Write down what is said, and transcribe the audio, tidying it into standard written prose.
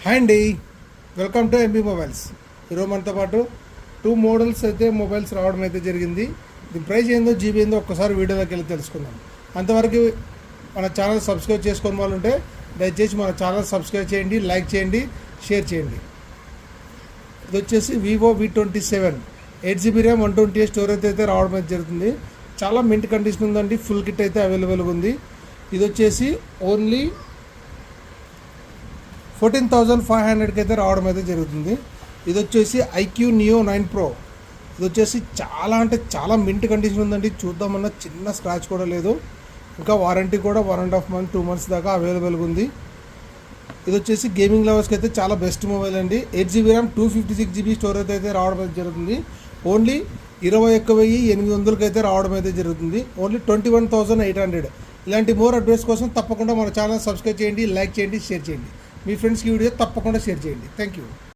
Hi అండి, welcome to MB mobiles. ఈరోజు మనతో పాటు 2 మోడల్స్ అయితే మొబైల్స్ రావడం అయితే జరిగింది. దీని ప్రైస్ ఏందో, జీబీ ఏందో ఒక్కసారి వీడియోలోకి వెళ్ళి తెలుసుకుందాం. అంతవరకు మన ఛానల్ సబ్స్క్రైబ్ చేసుకుని వాళ్ళు ఉంటే దయచేసి మన ఛానల్ సబ్స్క్రైబ్ చేయండి, లైక్ చేయండి, షేర్ చేయండి. ఇది వచ్చేసి Vivo V27 8GB RAM 128 storage అయితే రావడం అయితే జరుగుతుంది. చాలా మింట్ కండిషన్ ఉందండి, ఫుల్ కిట్ అయితే అవైలబుల్గా ఉంది. ఇది వచ్చేసి ఓన్లీ 14,500కి అయితే రావడం అయితే జరుగుతుంది. ఇది వచ్చేసి IQ Neo 9 Pro. ఇది వచ్చేసి చాలా మింట్ కండిషన్ ఉందండి. చూద్దామన్నా చిన్న స్క్రాచ్ కూడా లేదు. ఇంకా వారంటీ కూడా 1.5 months 2 months దాకా అవైలబుల్గా ఉంది. ఇది వచ్చేసి గేమింగ్ లవర్స్కి అయితే చాలా బెస్ట్ మొబైల్ అండి. 8GB ర్యామ్ 256GB స్టోరేజ్ అయితే రావడం అయితే జరుగుతుంది. ఓన్లీ 21,800కి అయితే రావడం అయితే జరుగుతుంది. ఓన్లీ 21,800. ఇలాంటి మోర్ అడ్వైస్ కోసం తప్పకుండా మన ఛానల్ సబ్స్క్రైబ్ చేయండి, లైక్ చేయండి, షేర్ చేయండి. మీ ఫ్రెండ్స్కి వీడియో తప్పకుండా షేర్ చేయండి. Thank you.